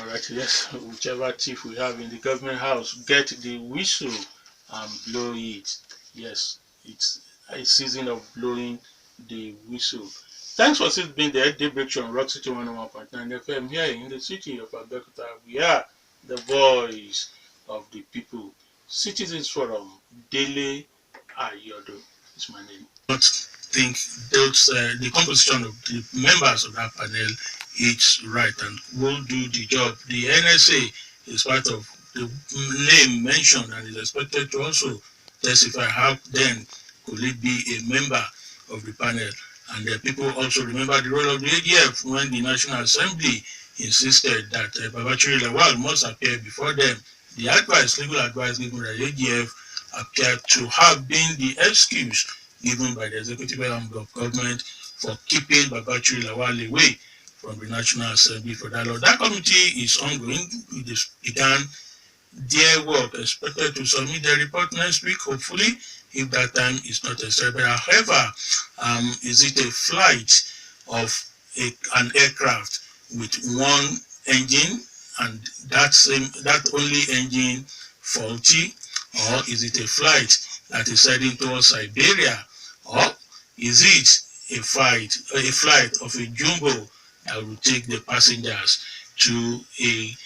All right, yes, whichever chief we have in the government house, get the whistle and blow it. Yes, it's a season of blowing the whistle. Thanks for still being there. Daybreak Show on Rock City 101.9 FM here in the city of Abeokuta. We are the voice of the people. Citizens Forum, Dele Ayodo is my name. But think the composition of the members of that panel is right and will do the job. The NSA is part of the name mentioned and is expected to also testify. How then could it be a member of the panel? And people also remember the role of the ADF when the National Assembly insisted that Babachiri Lawal must appear before them. The legal advice given by the ADF appeared to have been the excuse given by the executive arm of government for keeping Babachiri Lawal away from the National Assembly for that law. That committee is ongoing. It began their work, expected to submit their report next week, hopefully, if that time is not extended. However, is it a flight of an aircraft with one engine and that only engine faulty, or is it a flight that is heading towards Siberia, or is it a flight of a jumbo that will take the passengers to a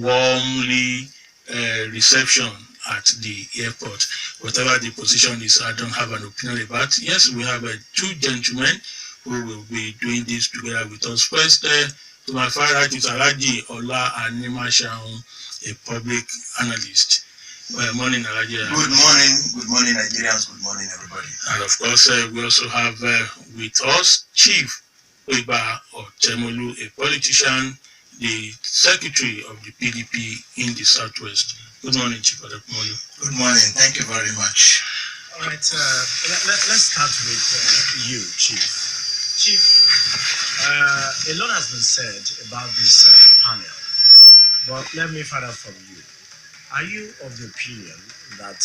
warmly reception at the airport? Whatever the position is, I don't have an opinion about. Yes, we have two gentlemen who will be doing this together with us. First, to my far right is Alhaji Animashaun, a public analyst. Morning, Alhaji. Good morning, Nigerians. Good morning, everybody. And of course, we also have with us Chief Pegba Otemolu, a politician, the secretary of the PDP in the Southwest. Good morning, Chief Otemolu. Good morning. Thank you very much. All right. Let's start with you, Chief. Chief, a lot has been said about this panel, but let me find out from you. Are you of the opinion that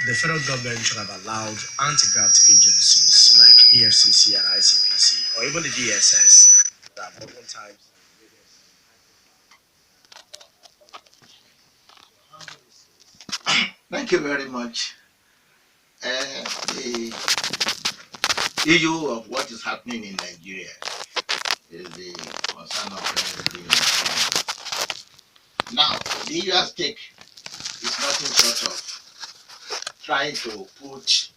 the federal government should have allowed anti-graft agencies like EFCC and ICPC, or even the DSS, that multiple times? Thank you very much. The issue of what is happening in Nigeria is the concern of everybody. Now, the issue at stake is nothing short of trying to put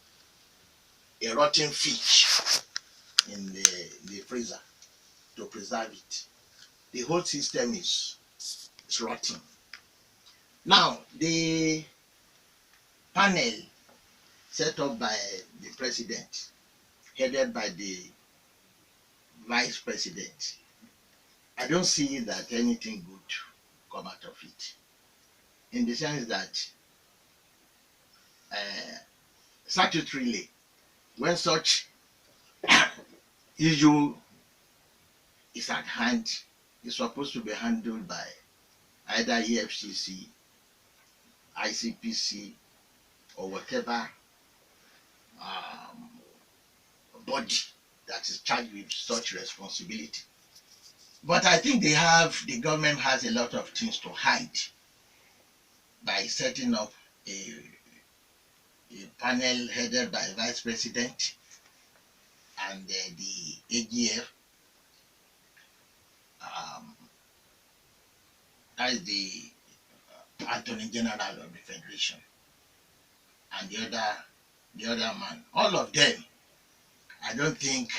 a rotten fish in the freezer to preserve it. The whole system is rotten. Now, the panel set up by the president, headed by the vice president, I don't see that anything good come out of it, in the sense that statutorily, when such issue is at hand, it's supposed to be handled by either EFCC, ICPC, or whatever body that is charged with such responsibility. But I think the government has a lot of things to hide by setting up a panel headed by Vice President and the AGF, as the Attorney General of the Federation, and the other man. All of them, I don't think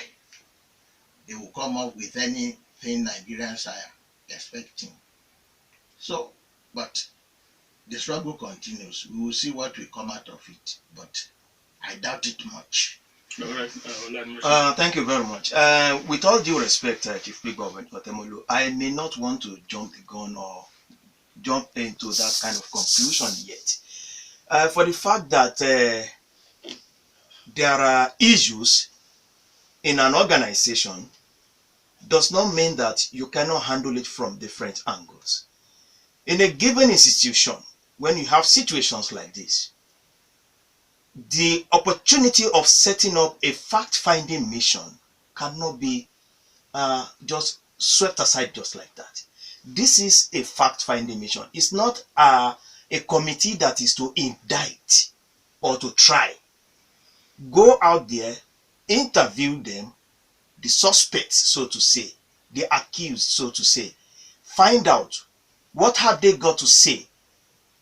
they will come up with anything Nigerians are expecting. So, but the struggle continues. We will see what will come out of it, but I doubt it much. All right. Thank you very much. With all due respect, Chief Pegba Otemolu, I may not want to jump the gun or jump into that kind of conclusion yet. For the fact that there are issues in an organization does not mean that you cannot handle it from different angles. In a given institution, when you have situations like this, the opportunity of setting up a fact-finding mission cannot be just swept aside just like that. This is a fact-finding mission. It's not a committee that is to indict or to try. Go out there, interview them, the suspects, so to say, the accused, so to say. Find out what have they got to say.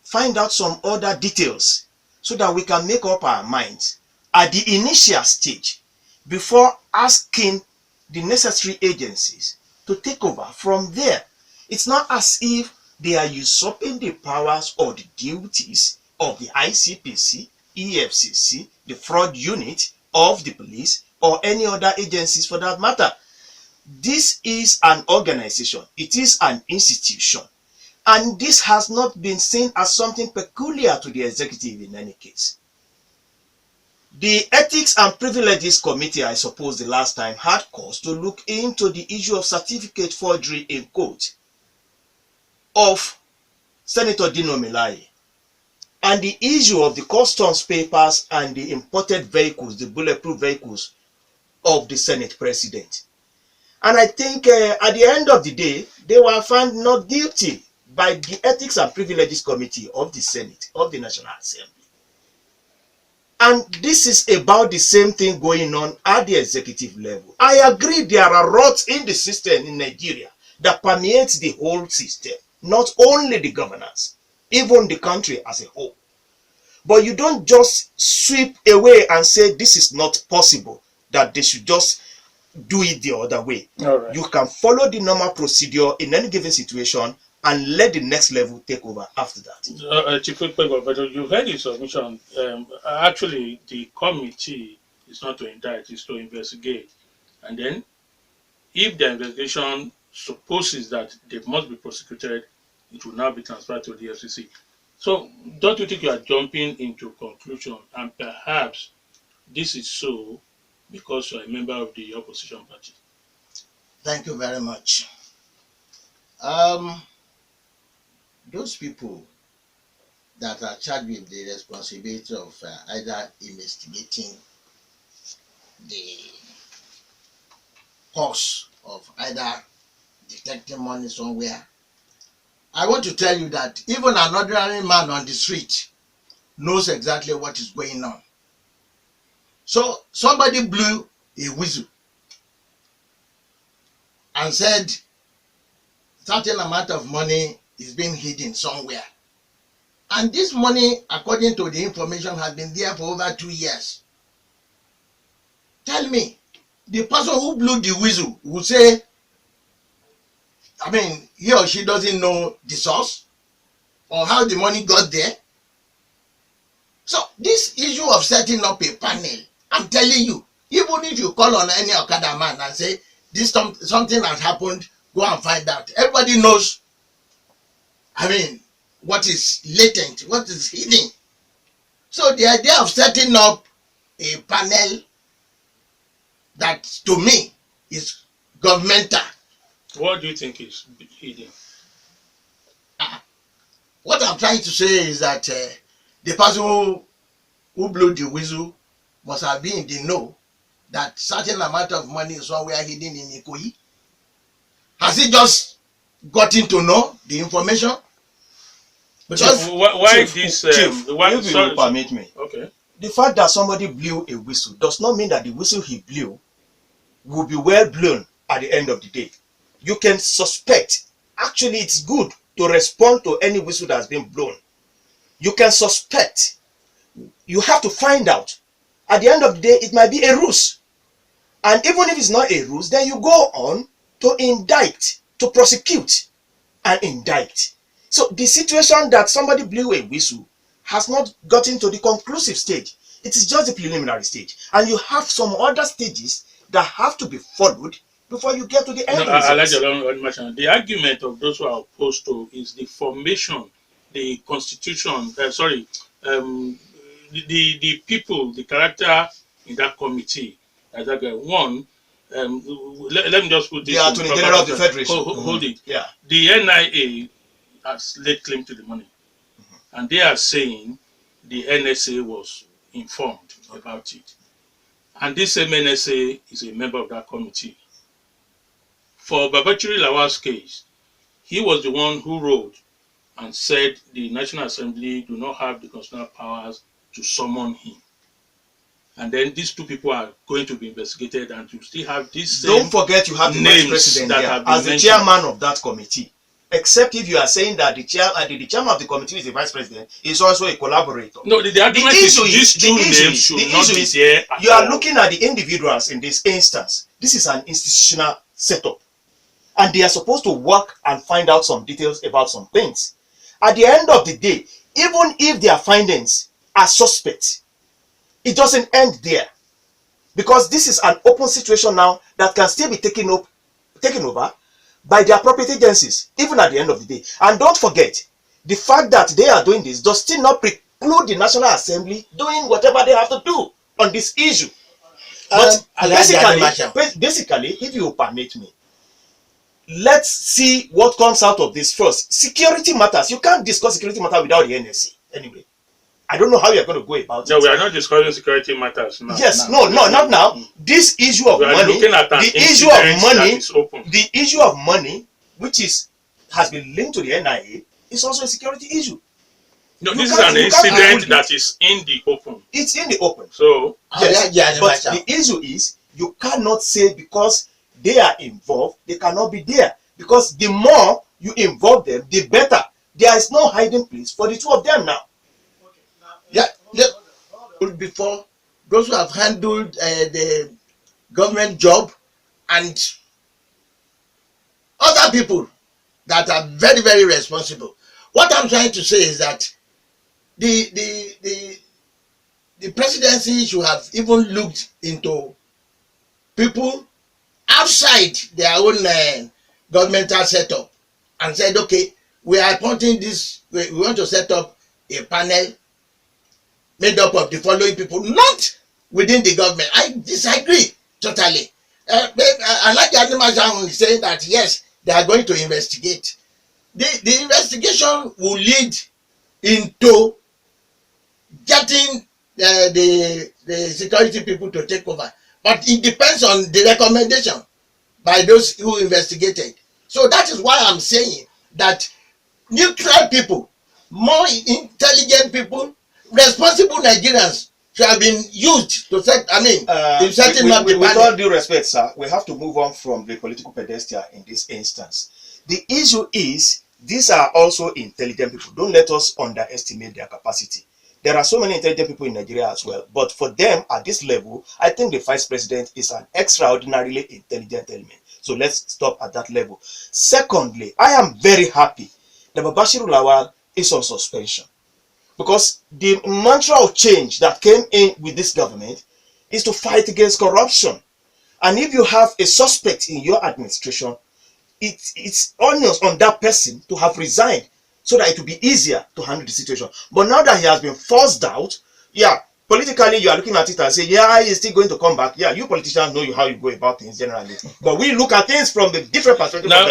Find out some other details so that we can make up our minds at the initial stage before asking the necessary agencies to take over from there. It's not as if they are usurping the powers or the duties of the ICPC, EFCC, the fraud unit of the police, or any other agencies for that matter. This is an organization. It is an institution. And this has not been seen as something peculiar to the executive in any case. The Ethics and Privileges Committee, I suppose the last time, had cause to look into the issue of certificate forgery in court of Senator Dino Melaye and the issue of the customs papers and the imported vehicles, the bulletproof vehicles of the Senate President. And I think at the end of the day, they were found not guilty by the Ethics and Privileges Committee of the Senate, of the National Assembly. And this is about the same thing going on at the executive level. I agree there are rots in the system in Nigeria that permeates the whole system, not only the governance, even the country as a whole. But you don't just sweep away and say this is not possible, that they should just do it the other way. Right. You can follow the normal procedure in any given situation and let the next level take over after that. Chief Pegba, but you heard his submission. Actually, the committee is not to indict, it's to investigate. And then, if the investigation supposes that they must be prosecuted, it will now be transferred to the FCC. So, don't you think you are jumping into conclusion, and perhaps this is so because you are a member of the opposition party? Thank you very much. Those people that are charged with the responsibility of either investigating the cause of either detecting money somewhere, I want to tell you that even an ordinary man on the street knows exactly what is going on. So somebody blew a whistle and said certain amount of money is being hidden somewhere. And this money, according to the information, has been there for over 2 years. Tell me, the person who blew the whistle will say, I mean, he or she doesn't know the source or how the money got there. So this issue of setting up a panel, I'm telling you, even if you call on any Okada man and say, this something has happened, go and find out. Everybody knows, I mean, what is latent, what is hidden. So the idea of setting up a panel that, to me, is governmental. What do you think is hidden? What I'm trying to say is that the person who blew the whistle must have been in the know that certain amount of money is somewhere hidden in Ikoyi. Has he just gotten to know the information? Because why Chief, this? Chief, Why, if you will permit me. Okay. The fact that somebody blew a whistle does not mean that the whistle he blew will be well blown at the end of the day. You can suspect. Actually, it's good to respond to any whistle that has been blown. You can suspect. You have to find out. At the end of the day, it might be a ruse. And even if it's not a ruse, then you go on to indict, to prosecute and indict. So the situation that somebody blew a whistle has not gotten to the conclusive stage. It is just the preliminary stage. And you have some other stages that have to be followed before you get to the end result. The argument of those who are opposed to is the formation, the constitution, the people, the character in that committee. One, let me just put this. The Attorney General of the Federation. Hold it. Yeah. The NIA has laid claim to the money. And they are saying the NSA was informed about it. And this same NSA is a member of that committee. For Babachiri Lawal's case, he was the one who wrote and said the National Assembly do not have the constitutional powers to summon him. And then these two people are going to be investigated, and you still have this same Don't forget you have the vice president that there have been as the mentioned. chairman of that committee. Except if you are saying that the chairman of the committee is the vice president, is also a collaborator. No, the argument is these two names should not be there. You are looking at the individuals in this instance. This is an institutional setup. And they are supposed to work and find out some details about some things. At the end of the day, even if their findings are suspect, it doesn't end there. Because this is an open situation now that can still be taken over by the appropriate agencies, even at the end of the day. And don't forget, the fact that they are doing this does still not preclude the National Assembly doing whatever they have to do on this issue. But basically, if you permit me, let's see what comes out of this first. Security matters. You can't discuss security matters without the NSC. Anyway, I don't know how you're going to go about it. No, we are not discussing security matters now. Yes, no, not now. This issue of money, the issue of money, which has been linked to the NIA, is also a security issue. No, this is an incident that is in the open. It's in the open. So, yes, but the issue is you cannot say because they are involved, they cannot be there. Because the more you involve them, the better. There is no hiding place for the two of them now. Before, those who have handled the government job and other people that are very, very responsible. What I'm trying to say is that the presidency should have even looked into people outside their own governmental setup and said, okay, we are appointing this, we want to set up a panel made up of the following people, not within the government. I disagree totally. Alhaji Animashaun is saying that yes, they are going to investigate. The investigation will lead into getting the security people to take over. But it depends on the recommendation by those who investigated. So that is why I'm saying that neutral people, more intelligent people, responsible Nigerians should have been used to set, in setting up the panel. With all due respect, sir, we have to move on from the political pedestal in this instance. The issue is, these are also intelligent people. Don't let us underestimate their capacity. There are so many intelligent people in Nigeria as well, but for them at this level, I think the vice president is an extraordinarily intelligent element. So let's stop at that level. Secondly, I am very happy that Babashiru Lawal is on suspension, because the mantra of change that came in with this government is to fight against corruption. And if you have a suspect in your administration, it's onus on that person to have resigned, so that it will be easier to handle the situation. But now that he has been forced out, politically you are looking at it and say, he's still going to come back. You politicians know how you go about things generally. But we look at things from the different perspective. Now,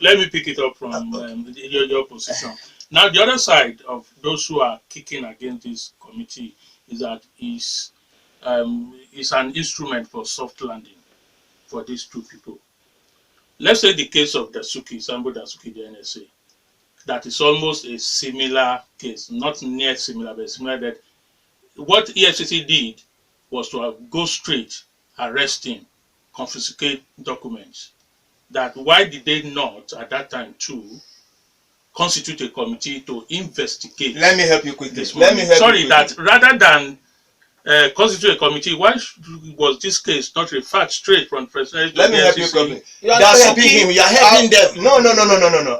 let me pick it up from your position. Now, the other side of those who are kicking against this committee is that it's an instrument for soft landing for these two people. Let's say the case of Sambo Dasuki, the NSA. That is almost a similar case, not near similar, but similar. That what EFCC did was to go straight, arrest him, confiscate documents. That why did they not at that time too constitute a committee to investigate? Let me help you quickly. That rather than constitute a committee, why was this case not referred straight from President? Let me help you quickly. You are not helping him. You are helping them. No.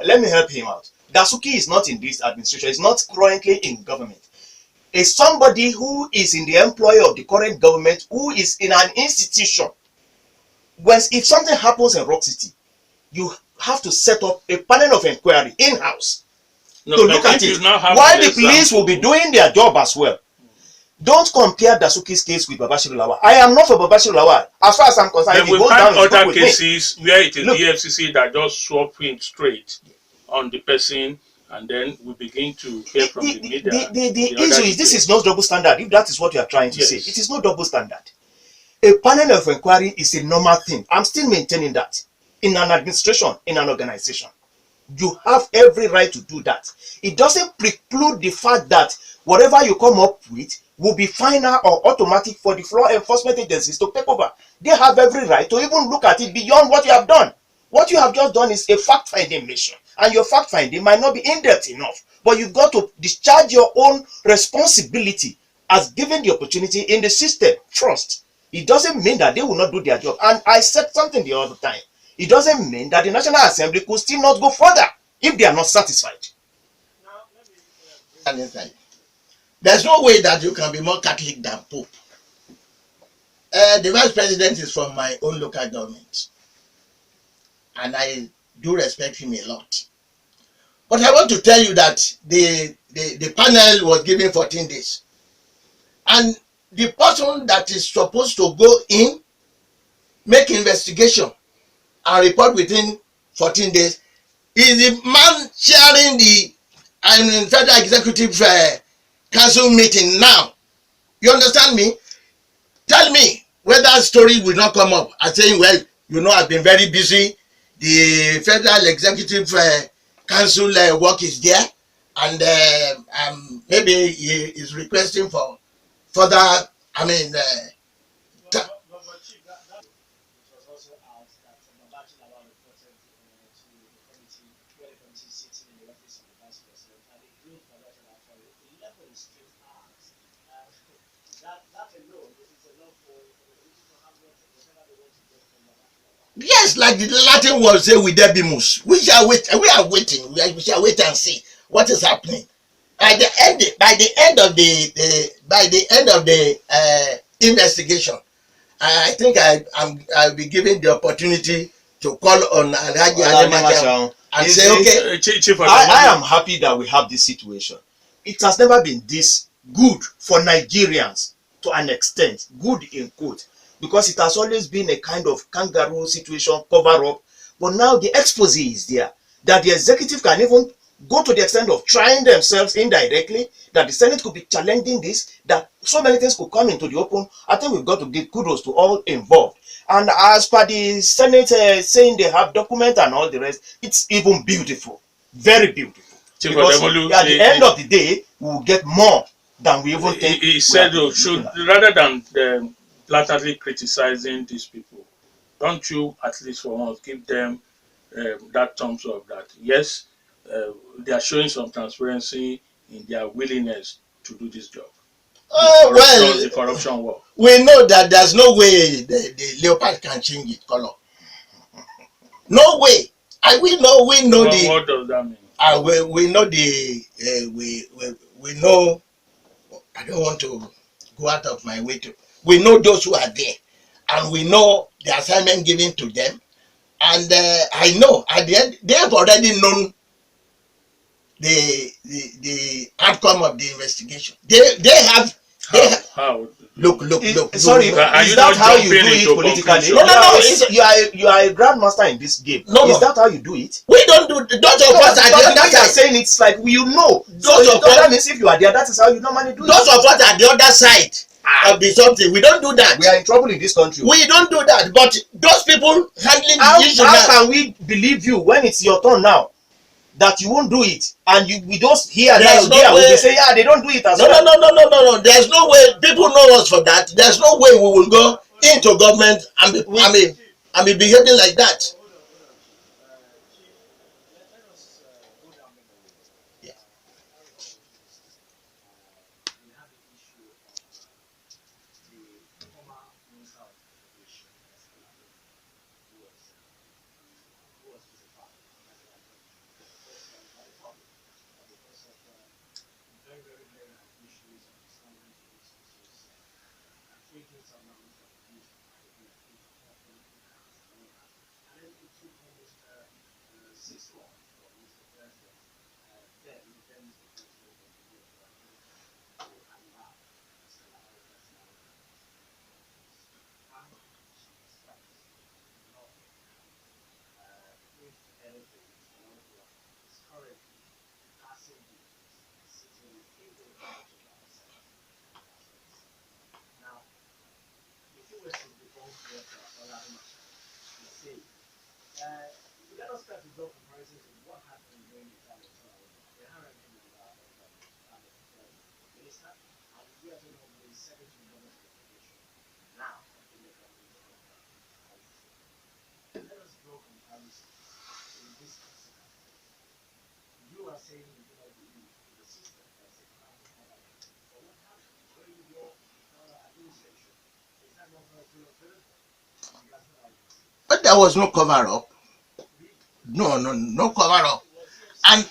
Let me help him out. Dasuki is not in this administration. He's not currently in government. It's somebody who is in the employ of the current government, who is in an institution. If something happens in Rock City, you have to set up a panel of inquiry in-house to look at it. While the police will be doing their job as well. Don't compare Dasuki's case with Babashiru Lawal. I am not for Babashiru Lawal. As far as I'm concerned, we've had other cases where it is the EFCC that just swap in straight on the person, and then we begin to hear from the media. The issue is, this is not double standard, if that is what you are trying to say. It is not double standard. A panel of inquiry is a normal thing. I'm still maintaining that. in an administration, in an organization. You have every right to do that. It doesn't preclude the fact that whatever you come up with will be final or automatic for the law enforcement agencies to take over. They have every right to even look at it beyond what you have done. What you have just done is a fact-finding mission, and your fact-finding might not be in-depth enough, but you've got to discharge your own responsibility as given the opportunity in the system. Trust. It doesn't mean that they will not do their job. And I said something the other time. It doesn't mean that the National Assembly could still not go further if they are not satisfied. There's no way that you can be more Catholic than Pope. The vice president is from my own local government, and I do respect him a lot. But I want to tell you that the panel was given 14 days. And the person that is supposed to go in, make investigation, and report within 14 days is the man chairing the Federal Executive Council meeting now. You understand me? Tell me whether story will not come up as saying, well, you know, I've been very busy. The Federal Executive Council work is there, and maybe he is requesting for further, yes, like the Latin word say, "We debimus." We shall wait. We are waiting. We shall wait and see what is happening. By the end of the investigation, I think I'll be given the opportunity to call on Alhaji Animashaun and say, okay. Chief, I am happy that we have this situation. It has never been this good for Nigerians to an extent, good in quote, because it has always been a kind of kangaroo situation, cover up. But now the expose is there, that the executive can even go to the extent of trying themselves indirectly, that the Senate could be challenging this, that so many things could come into the open. I think we've got to give kudos to all involved. And as per the Senate saying they have documents and all the rest, it's even beautiful, very beautiful. Because Otemolu, at the end of the day, we will get more than we even think. He said, rather than blatantly criticizing these people, don't you at least for once give them that thumbs up that yes, they are showing some transparency in their willingness to do this job. The corruption work. We know that there's no way the leopard can change its color. No way. We know What does that mean? We know we know. I don't want to go out of my way to. We know those who are there, and we know the assignment given to them. And I know at the end they have already known the outcome of the investigation. They have. How? Look. Sorry, is that how you do it politically? No. You are a grandmaster in this game. No. Is that how you do it? We don't do. Those of us at the other side. Saying it's like you know. That means if you are there, that is how you normally do it. Those of us at the other side of the something, we don't do that. We are in trouble in this country. We don't do that. But those people handling the issue. How can we believe you when it's your turn now? That you won't do it, and we just hear that we say, yeah, they don't do it as well. No. There's no way. People know us for that. There's no way we will go into government and be behaving like that. Let us try to draw comparisons with what happened during the time of the hierarchy member of the minister, and we are talking about the secretary of government communication. Now, in the government let us draw comparisons in this incident. You are saying you do not believe in the system that's a crowded government. But what happened during your administration? Is that not very clear? But there was no cover up. No cover up. And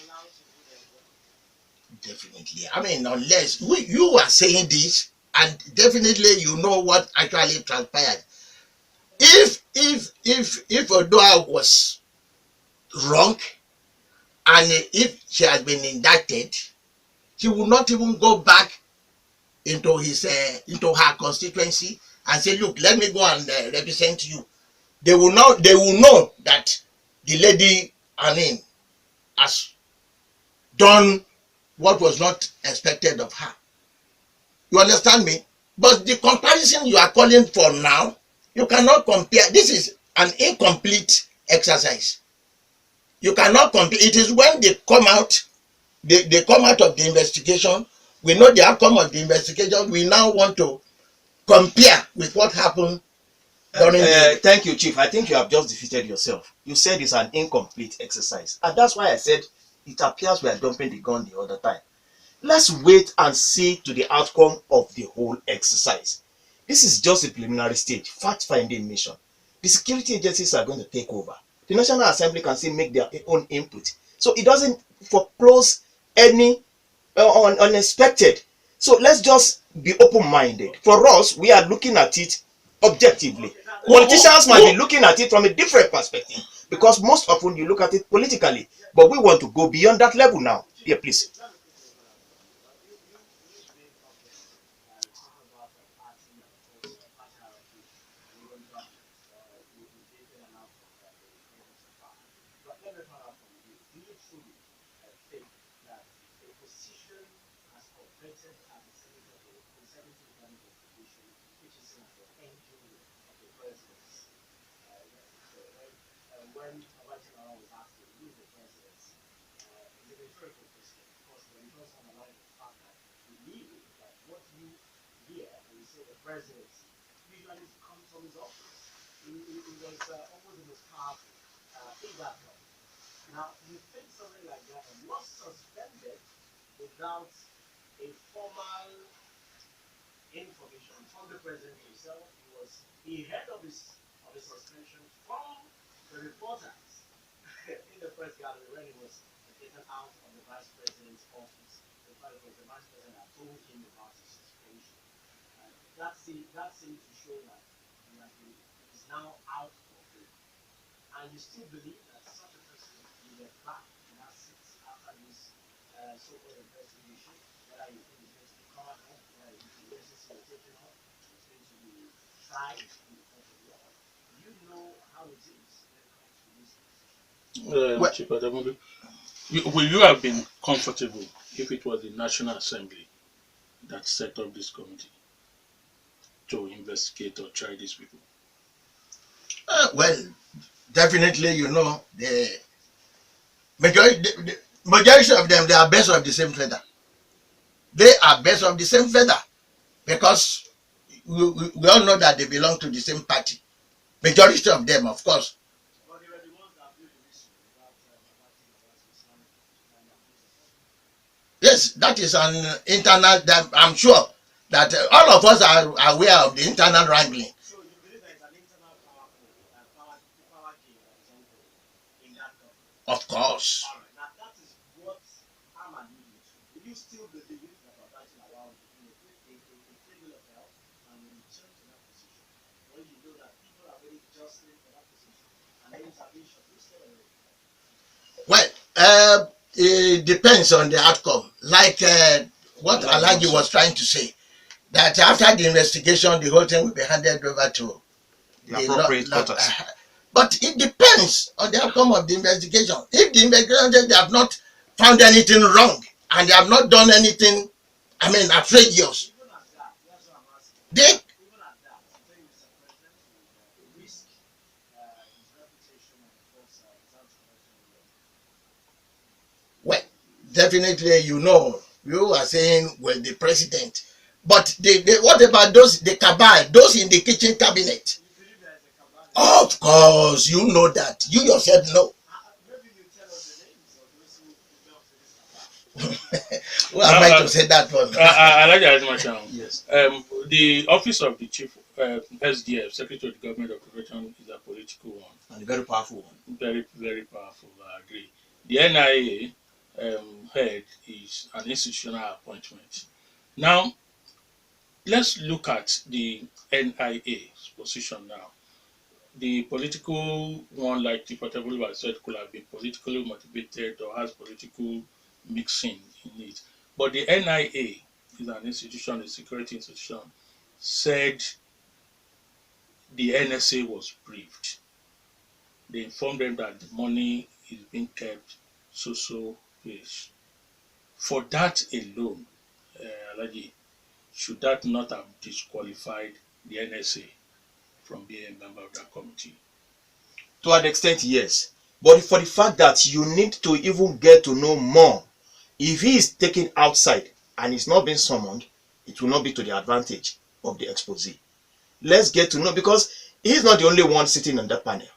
definitely, I mean, unless you are saying this, and definitely you know what actually transpired. If Odoa was wrong, and if she has been indicted, she will not even go back into her constituency and say, look, let me go and represent you. They will know that the lady, I mean, has done what was not expected of her. You understand me? But the comparison you are calling for now, you cannot compare. This is an incomplete exercise. You cannot compare. It is when they come out, they come out of the investigation. We know the outcome of the investigation. We now want to compare with what happened during Thank you, Chief. I think you have just defeated yourself. You said it's an incomplete exercise. And that's why I said it appears we are jumping the gun the other time. Let's wait and see to the outcome of the whole exercise. This is just a preliminary stage, fact-finding mission. The security agencies are going to take over. The National Assembly can still make their own input. So it doesn't foreclose any unexpected. So let's just be open-minded. For us, we are looking at it objectively. Politicians might be looking at it from a different perspective because most often you look at it politically. But we want to go beyond that level now. Yeah, please. When Alhaji was asked to lose the presidency, it's a rhetorical question because when it was underlying the fact that we knew that what you hear when you say the presidency usually comes from his office. It was almost the most powerful in that way. Now, you think something like that was suspended without a formal information from the president himself. He heard of his suspension from the reporters in the press gallery when he was taken out of the vice president's office. The vice president had told him about his suspension. That seemed to show that he is now out of it. And you still believe that such a person will get back in that seat after this so-called investigation, whether you think it's going to be covered up, whether you think the SEC will take it up, it's going to be tried in the court of law. You know how it is when it comes to this decision. Chief Otemolu, will you have been comfortable if it was the National Assembly that set up this committee to investigate or try these people? Well, definitely, you know, the majority of them, they are best of the same feather. They are best of the same feather because we all know that they belong to the same party. Majority of them, of course. Yes, that is an internal. I'm sure that all of us are aware of the internal wrangling. So you believe there is an internal power game that is ongoing in that government? Of course. All right. Now that is what I'm alluding to. Do you still believe that Alhaji allowed a criminal of health and return to that position when you know that people are very jostling for that position and then intervention? Well, it depends on the outcome. Like what Alhaji was trying to say, that after the investigation, the whole thing will be handed over to the appropriate quarters. But it depends on the outcome of the investigation. If the investigation they have not found anything wrong and they have not done anything, I mean, outrageous, they definitely, you are saying, well, the president. But what about those, the cabal, those in the kitchen cabinet? Of course, you know that. You yourself know. Who am I to say that one? Alhaji Animashaun, Yes. the office of the chief SDF, Secretary of the Government of Federation, is a political one. And a very powerful one. Very, very powerful, I agree. The NIA head is an institutional appointment. Now, let's look at the NIA's position now. The political one, like Chief Otemolu has said, could have been politically motivated or has political mixing in it. But the NIA is an institution, a security institution, said the NSA was briefed. They informed them that the money is being kept so place. For that alone, Alhaji, should that not have disqualified the NSA from being a member of that committee? To an extent, yes. But for the fact that you need to even get to know more, if he is taken outside and is not being summoned, it will not be to the advantage of the expose. Let's get to know, because he's not the only one sitting on that panel.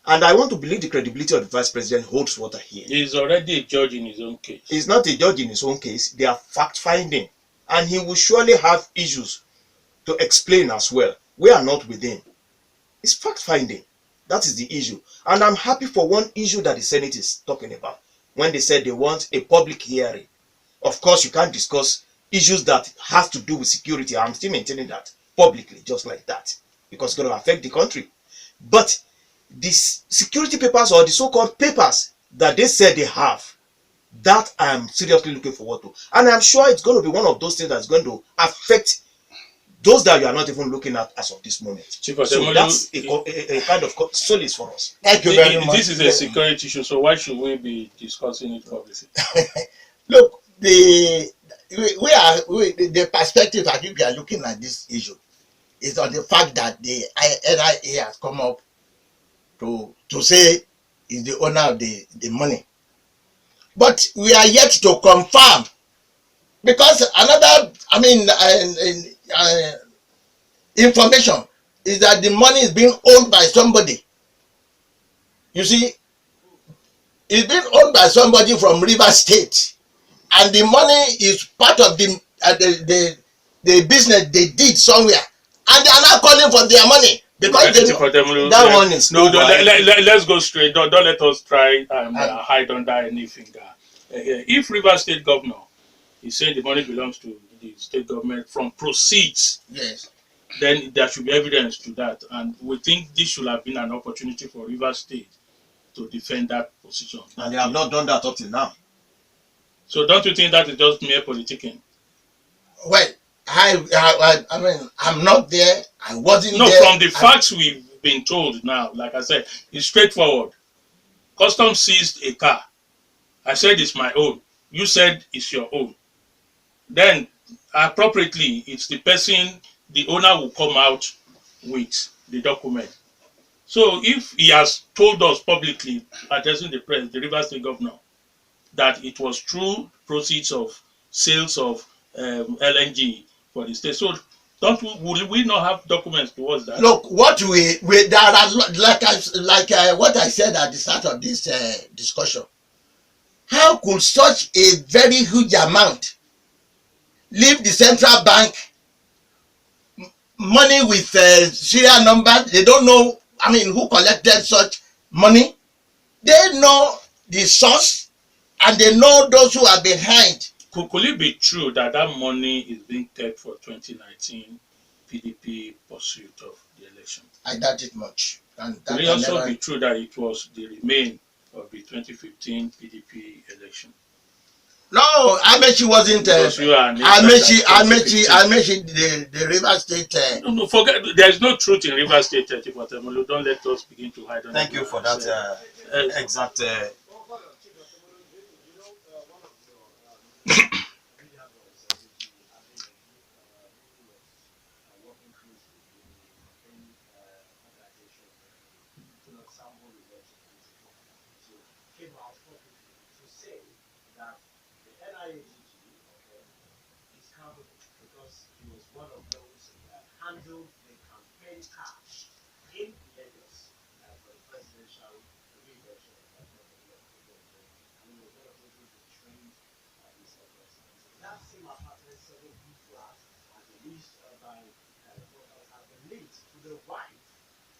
And I want to believe the credibility of the vice president holds water here. He's already a judge in his own case. He's not a judge in his own case. They are fact-finding. And he will surely have issues to explain as well. We are not with him. It's fact-finding. That is the issue. And I'm happy for one issue that the Senate is talking about. When they said they want a public hearing. Of course, you can't discuss issues that has to do with security. I'm still maintaining that publicly, just like that. Because it's going to affect the country. But these security papers, or the so-called papers that they said they have, that I'm seriously looking forward to. And I'm sure it's going to be one of those things that's going to affect those that you are not even looking at as of this moment. Chief So Otemolu, that's a kind of solace for us. Thank you very much. This is a security issue, so why should we be discussing it publicly? Look, the perspective I think we are looking at this issue is on the fact that the NIA has come up to say is the owner of the money. But we are yet to confirm, because another, information is that the money is being owned by somebody. You see, it's being owned by somebody from River State, and the money is part of the business they did somewhere, and they are now calling for their money because that one is no. Let's go straight. Don't let us try hide under any finger. If River State governor is saying the money belongs to the state government from proceeds, yes, then there should be evidence to that, and we think this should have been an opportunity for River State to defend that position. And they have not done that up till now. So don't you think that is just mere politicking? Well, I'm not there. I wasn't there. No, from the facts we've been told now, like I said, it's straightforward. Customs seized a car. I said it's my own. You said it's your own. Then, appropriately, it's the person, the owner will come out with the document. So if he has told us publicly, addressing the press, the River State governor, that it was true proceeds of sales of LNG for the state, so will we not have documents towards that? Look, what we there are, what I said at the start of this discussion. How could such a very huge amount leave the central bank money with serial number? They don't know, who collected such money. They know the source, and they know those who are behind. Could it be true that that money is being kept for 2019 PDP pursuit of the election? I doubt it much. And could it also be true that it was the remain of the 2015 PDP election? No, Amechi wasn't. Amechi, the River State. No, forget. There is no truth in River State. Don't let us begin to hide. Thank you for that exact. that the NIA DG, okay, is capable because he was one of those that handled the campaign cash in Lagos for the presidential re-election of that and he was one of those who trained Mr. President. That same apartment 7B flat has been leased by reporters has been linked to the wife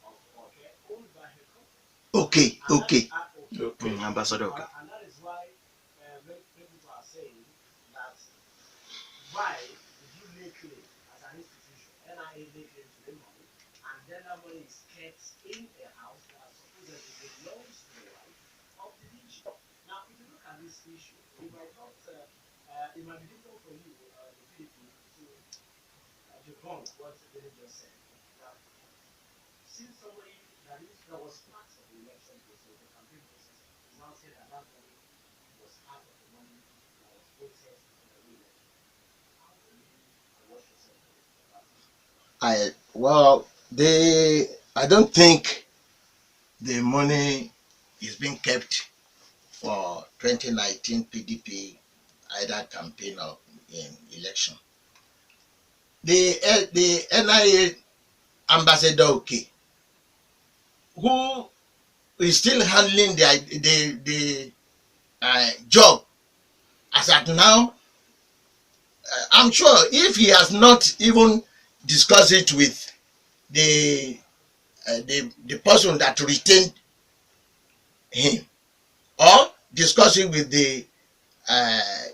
of okay, owned by her company. Okay, And okay. Okay. Ambassador, okay. And that is why many people are saying that why did you lay claim as an institution, NIA lay claim to the money, and then that money is kept in a house that supposedly belongs to the wife of the DG? Now, if you look at this issue, you might not, it might be difficult for you, the PDP, to debunk what Dele just said. That since somebody that was part of the election process, the campaign process, is now saying that that money was part of the money that was voted in the re-election. How do you wash yourself about it? I don't think the money is being kept for 2019 PDP either campaign or in election. The NIA ambassador, okay, who is still handling the job as at now. I'm sure if he has not even discussed it with the person that retained him, or discuss it with the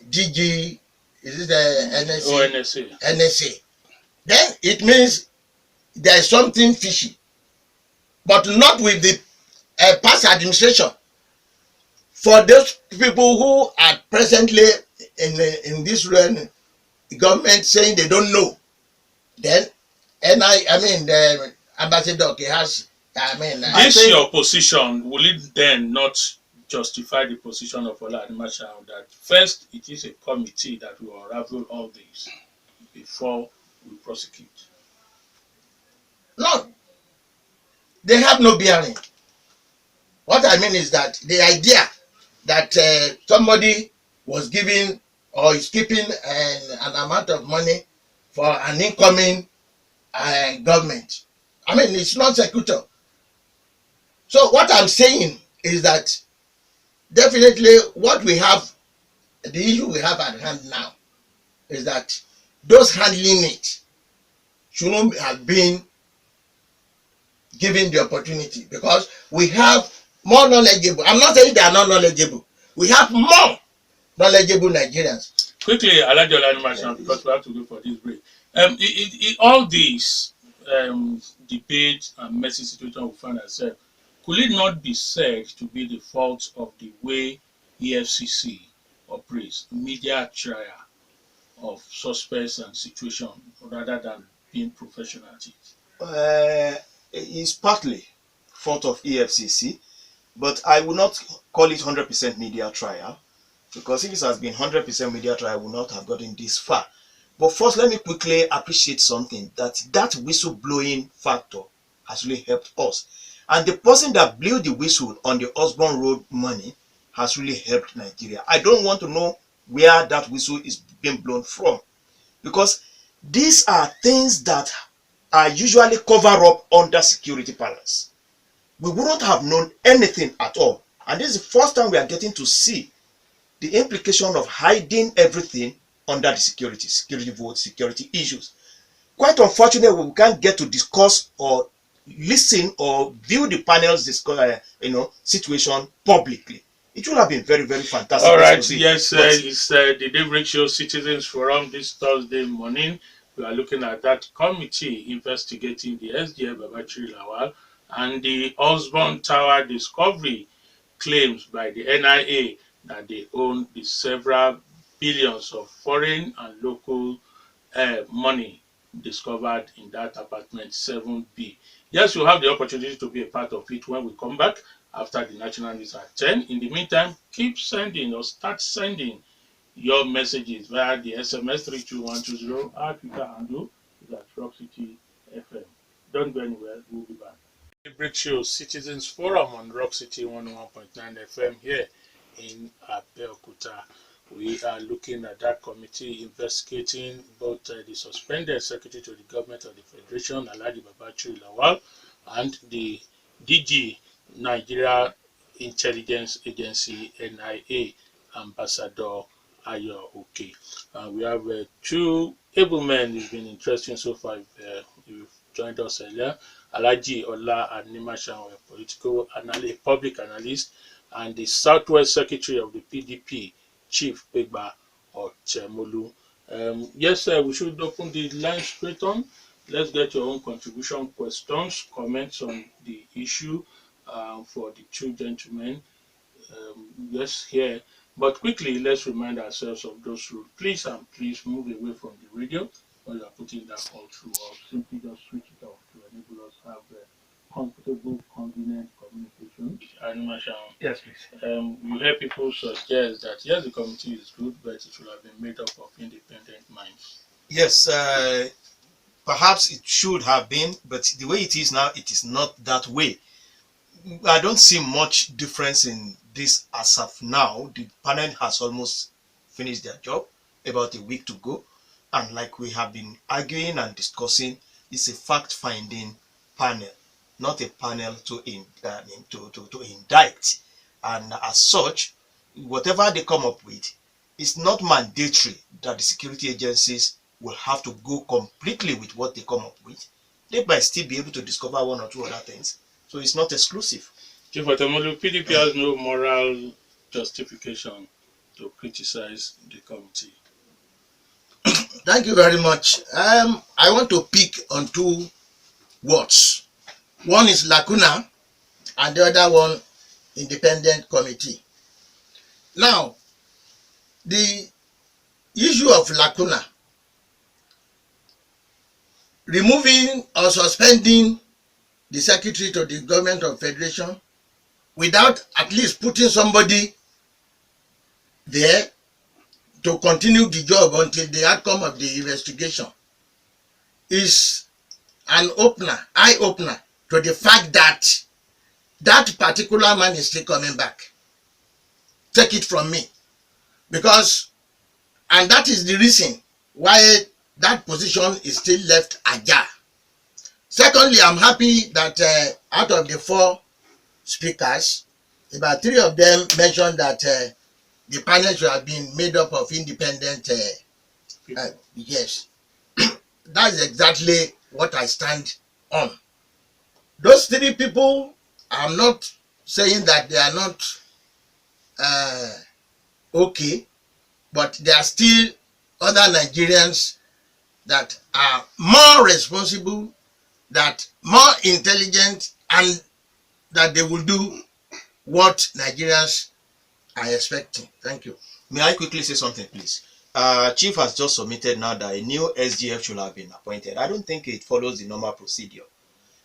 DG, is it the ONSA. NSA, then it means there is something fishy, but not with the past administration. For those people who are presently in this government saying they don't know, then I mean the ambassador, okay, has, I mean, This your position, will it then not justify the position of Animashaun that first it is a committee that will unravel all this before we prosecute? no, they have no bearing. What I mean is that the idea that somebody was giving or is keeping an amount of money for an incoming government, I mean, it's not secular. So what I'm saying is that definitely what we have, the issue we have at hand now, is that those handling it shouldn't have been given the opportunity, because we have more knowledgeable. I'm not saying they are not knowledgeable. We have more knowledgeable Nigerians. Quickly, Alhaji Animashaun, because we have to go for this break. All these debates and messy situation we find ourselves, could it not be said to be the fault of the way EFCC operates, media trial of suspects and situation, rather than being professional at it? It's partly fault of EFCC, but I will not call it 100% media trial, because if it has been 100% media trial, I would not have gotten this far. But first, let me quickly appreciate something, that whistleblowing factor has really helped us. And the person that blew the whistle on the Osborne Road money has really helped Nigeria. I don't want to know where that whistle is being blown from, because these are things that are usually covered up under security palace. We wouldn't have known anything at all. And this is the first time we are getting to see the implication of hiding everything under the security vote, security issues. Quite unfortunately, we can't get to discuss or listen or view the panel's situation publicly. It would have been very, very fantastic. All right, yes, it's the Daybreak Show Citizens Forum this Thursday morning. We are looking at that committee investigating the SDF Babachiri Lawal and the Osborne Tower discovery claims by the NIA that they own the several billions of foreign and local money discovered in that apartment 7B. Yes, you have the opportunity to be a part of it when we come back after the national news at 10. In the meantime, keep sending or start sending your messages via the SMS 32120. Our Twitter handle is at Rock City FM. Don't go anywhere, we'll be back. Daybreak Show Citizens Forum on Rock City 101.9 FM here in Abeokuta. We are looking at that committee investigating both the suspended Secretary to the Government of the Federation, Alhaji Lawal, and the DG, Nigeria Intelligence Agency, NIA, Ambassador Ayodo. And we have two able men. It's been interesting so far. You've joined us earlier. Alhaji Animashaun, a public analyst, and the Southwest Secretary of the PDP, Chief Pegba Otemolu. Yes, sir, we should open the line straight on. Let's get your own contribution, questions, comments on the issue for the two gentlemen. Yes, here. But quickly, let's remind ourselves of those rules. Please and please move away from the radio when you are putting that call through, or simply just switch it off to enable us to have comfortable, convenient communication. Animashaun. Yes, please. You hear people suggest that yes, the committee is good, but it should have been made up of independent minds. Yes, perhaps it should have been, but the way it is now, it is not that way. I don't see much difference in this as of now. The panel has almost finished their job, about a week to go. And like we have been arguing and discussing, it's a fact-finding panel, not a panel to indict. And as such, whatever they come up with, it's not mandatory that the security agencies will have to go completely with what they come up with. They might still be able to discover one or two other things. So it's not exclusive. Chief Otemolu, PDP has no moral justification to criticize the committee. Thank you very much. I want to pick on two words. One is lacuna, and the other one, independent committee. Now, the issue of lacuna, removing or suspending the secretary to the Government of Federation without at least putting somebody there to continue the job until the outcome of the investigation, is an eye-opener to the fact that that particular man is still coming back. Take it from me. Because, and that is the reason why that position is still left ajar. Secondly, I'm happy that out of the four speakers, about three of them mentioned that the panel should have been made up of independent yes. That's exactly what I stand on. Those three people, I'm not saying that they are not okay, but there are still other Nigerians that are more responsible, that more intelligent, and that they will do what Nigerians are expecting. Thank you. May I quickly say something, please? Chief has just submitted now that a new SGF should have been appointed. I don't think it follows the normal procedure.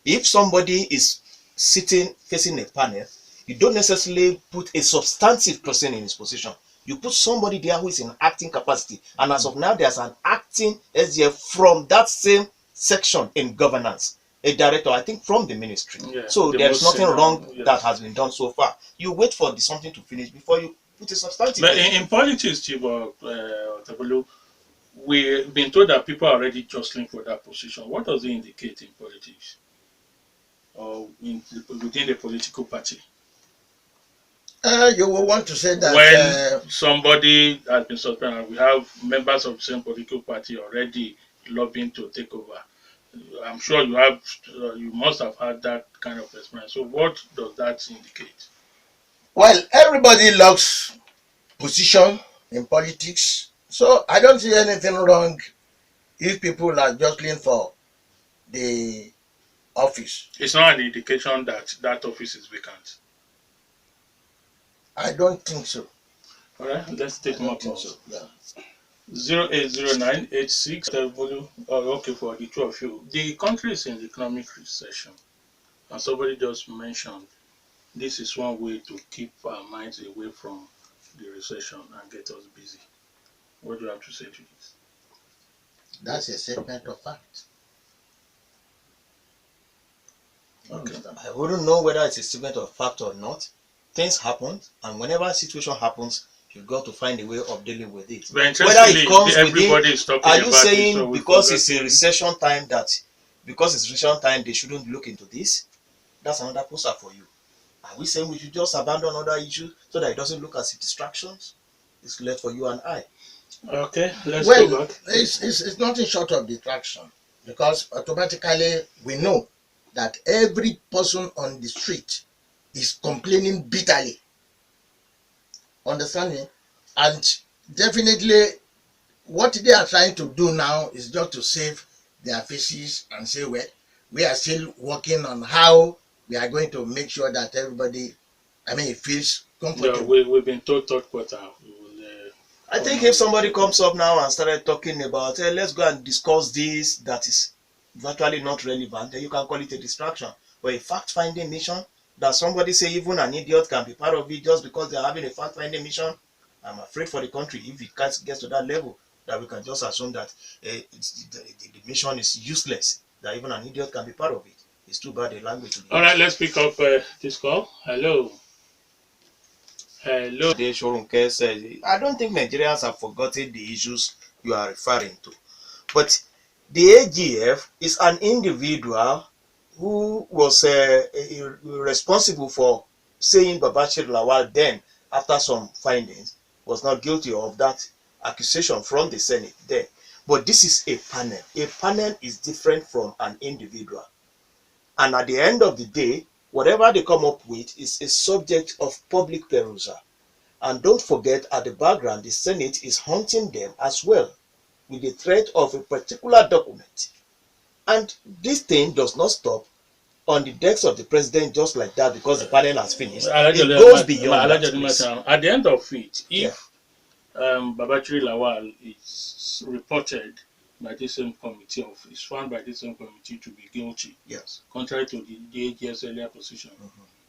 If somebody is sitting facing a panel, you don't necessarily put a substantive person in his position. You put somebody there who is in acting capacity. And as of now, there's an acting SGF from that same section in governance. A director, I think, from the ministry. Yeah, so there's nothing wrong yes. that has been done so far. You wait for something to finish before you put a substantive. But in politics, Chief Otemolu, we've been told that people are already jostling for that position. What does it indicate in politics or within the political party? You will want to say that when somebody has been suspended, we have members of the same political party already lobbying to take over. I'm sure you must have had that kind of experience. So what does that indicate? well, everybody loves position in politics, so I don't see anything wrong if people are jostling for the office. It's not an indication that that office is vacant. I don't think so. All right, let's take more calls. So. Yeah. 080986 okay, for the two of you. The country is in economic recession, and somebody just mentioned this is one way to keep our minds away from the recession and get us busy. What do you have to say to this? That's a statement of fact. Okay. I wouldn't know whether it's a statement of fact or not. Things happen, and whenever a situation happens, You got to find a way of dealing with it. But Whether it interestingly, comes everybody is talking are about you it, so saying we because forgot it's a to- recession time they shouldn't look into this? That's another poster for you. Are we saying we should just abandon other issues so that it doesn't look as distractions? It's left for you and I. Okay, let's Well, go back. it's nothing short of distraction, because automatically we know that every person on the street is complaining bitterly. Understand me? And definitely what they are trying to do now is just to save their faces and say, well, we are still working on how we are going to make sure that everybody, feels No, comfortable. we've been told third quarter. We will, I think come if out somebody with comes up now and started talking about, hey, let's go and discuss this that is virtually not relevant, then you can call it a distraction. But a fact-finding mission, that somebody say even an idiot can be part of it just because they're having a fact-finding mission, I'm afraid for the country if it gets to that level that we can just assume that the mission is useless, that even an idiot can be part of it. It's too bad the language to be All right, used. let's pick up this call. Hello. Hello. Shorunke says, I don't think Nigerians have forgotten the issues you are referring to. But the AGF is an individual who was responsible for saying Babashir Lawal then, after some findings, was not guilty of that accusation from the Senate there. But this is a panel. A panel is different from an individual. And at the end of the day, whatever they come up with is a subject of public perusal. And don't forget, at the background, the Senate is hunting them as well with the threat of a particular document. And this thing does not stop on the desk of the president just like that because the panel has finished. It goes beyond that, please. At the end of it, Yeah. if Babachiri Lawal is reported by the same committee, is found by the same committee to be guilty, Yes. contrary to the AGF's earlier position,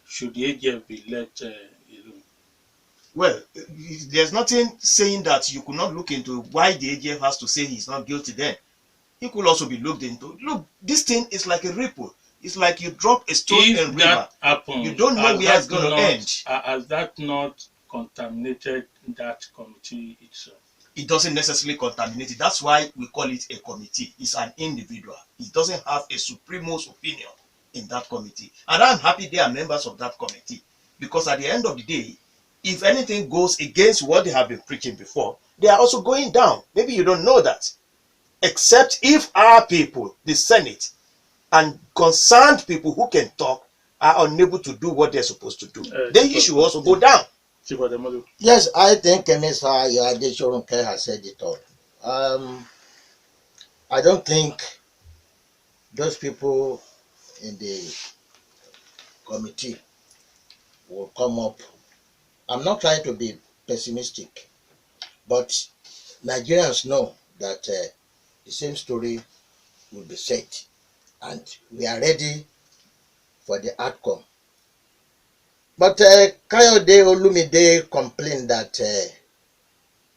should the AGF be let alone? Well, there's nothing saying that you could not look into why the AGF has to say he's not guilty then. He could also be looked into. Look, this thing is like a ripple. It's like you drop a stone If in river. that happens, You don't know where it's going to end. Has that not contaminated that committee itself? It doesn't necessarily contaminate it. That's why we call it a committee. It's an individual. It doesn't have a supremos opinion in that committee. And I'm happy they are members of that committee. Because at the end of the day, if anything goes against what they have been preaching before, they are also going down. Maybe you don't know that. Except if our people, the Senate, and concerned people who can talk are unable to do what they're supposed to do, then you should also go down. Yes, I think Mr. Ayode Shorunke has said it all. I don't think those people in the committee will come up. I'm not trying to be pessimistic, but Nigerians know that the same story will be said, and we are ready for the outcome. But Kayode Olumide complained that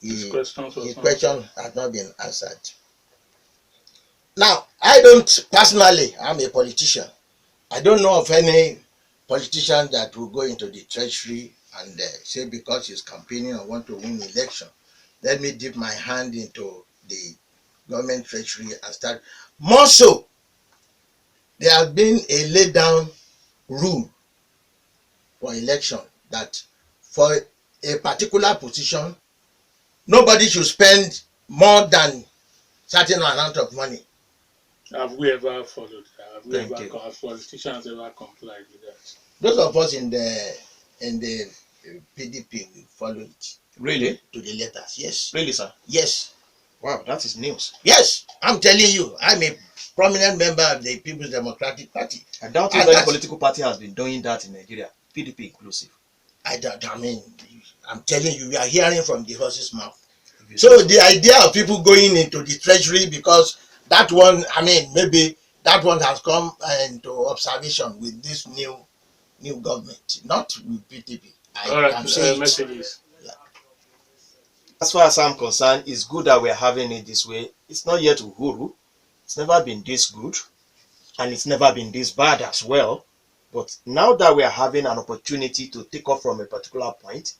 his question has not been answered. Now, I don't personally, I'm a politician. I don't know of any politician that will go into the treasury and say because he's campaigning or want to win election, let me dip my hand into the government treasury and start. More so, there has been a laid down rule for election that for a particular position, nobody should spend more than certain amount of money. Have we ever followed that? Have politicians ever complied with that? Those of us in the PDP will follow it. Really? To the letters, yes. Really, sir? Yes. Wow, that is news. Yes, I'm telling you, I'm a prominent member of the People's Democratic Party. I doubt if any political party has been doing that in Nigeria, PDP inclusive. I'm telling you, we are hearing from the horse's mouth. So the idea of people going into the treasury because that one, maybe that one has come into observation with this new government, not with PDP. I'm saying messages. Yeah. As far as I'm concerned, it's good that we're having it this way. It's not yet Uhuru. It's never been this good. And it's never been this bad as well. But now that we are having an opportunity to take off from a particular point,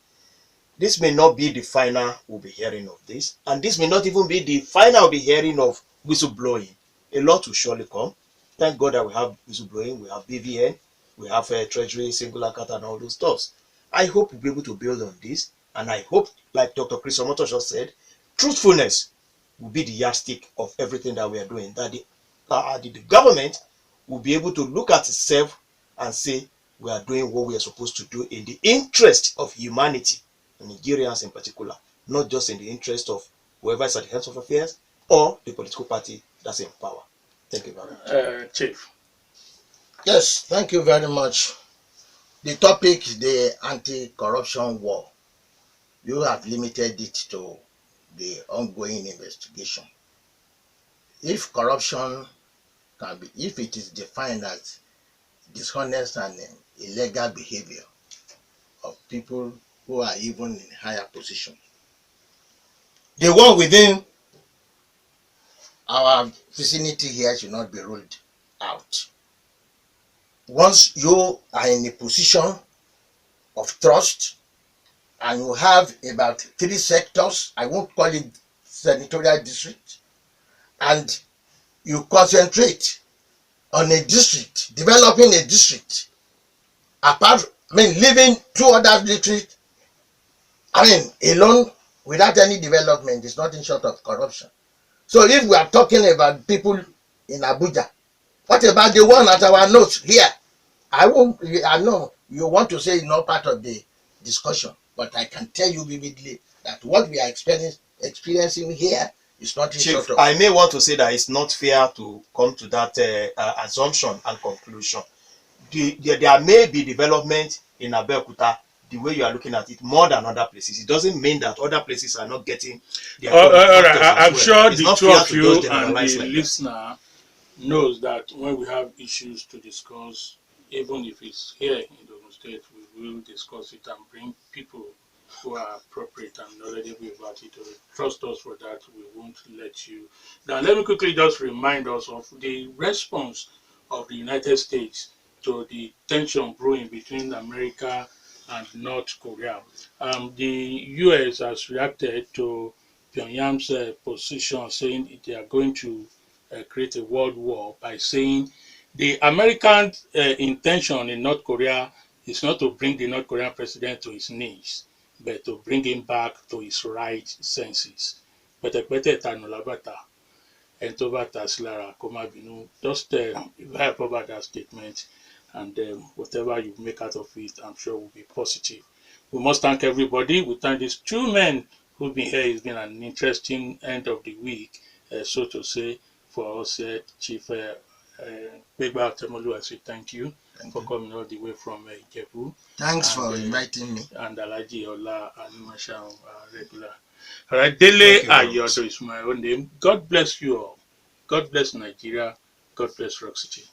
This may not be the final we'll be hearing of this, and this may not even be the final we'll be hearing of whistleblowing. A lot will surely come. Thank God that we have whistleblowing, we have BVN, we have Treasury, single account, and all those stuff. I hope we'll be able to build on this, and I hope, like Dr. Chris Omoto just said, truthfulness will be the yardstick of everything that we are doing. That the government will be able to look at itself and say, we are doing what we are supposed to do in the interest of humanity, Nigerians in particular, not just in the interest of whoever is at the head of affairs or the political party that's in power. Thank you very much. Chief. Yes, thank you very much. The topic is the anti-corruption war. You have limited it to the ongoing investigation. If corruption can be, if it is defined as dishonest and illegal behavior of people who are even in higher position, the one within our vicinity here should not be ruled out. Once you are in a position of trust and you have about 3 sectors, I won't call it senatorial district, and you concentrate on a district, developing a district, leaving 2 other districts, alone without any development is nothing short of corruption. So if we are talking about people in Abuja, what about the one at our nose here? I know you want to say it's not part of the discussion, but I can tell you vividly that what we are experiencing here is not Chief, short of. I may want to say that it's not fair to come to that assumption and conclusion. There may be development in Abeokuta the way you are looking at it more than other places. It doesn't mean that other places are not getting their I'm sure it's the not 2 fair of to you just and generalize the like that. listener knows that when we have issues to discuss, even if it's here in the state, we will discuss it and bring people who are appropriate and knowledgeable about it. Trust us for that. We won't let you. Now, let me quickly just remind us of the response of the United States to the tension brewing between America and North Korea. The US has reacted to Pyongyang's position, saying they are going to create a world war by saying the American intention in North Korea is not to bring the North Korean president to his knees, but to bring him back to his right senses. And over Taslara, Komabinu, just help over that statement, and whatever you make out of it, I'm sure will be positive. We must thank everybody. We thank these 2 men who've been here. It's been an interesting end of the week, so to say, for us, Chief Pegba Otemolu. I say thank you for coming all the way from Ijebu. Thanks for inviting me. And Alhaji Ola Animashaun, regular. All right, Dele Ayodo is my own name. God bless you all. God bless Nigeria. God bless Rock City.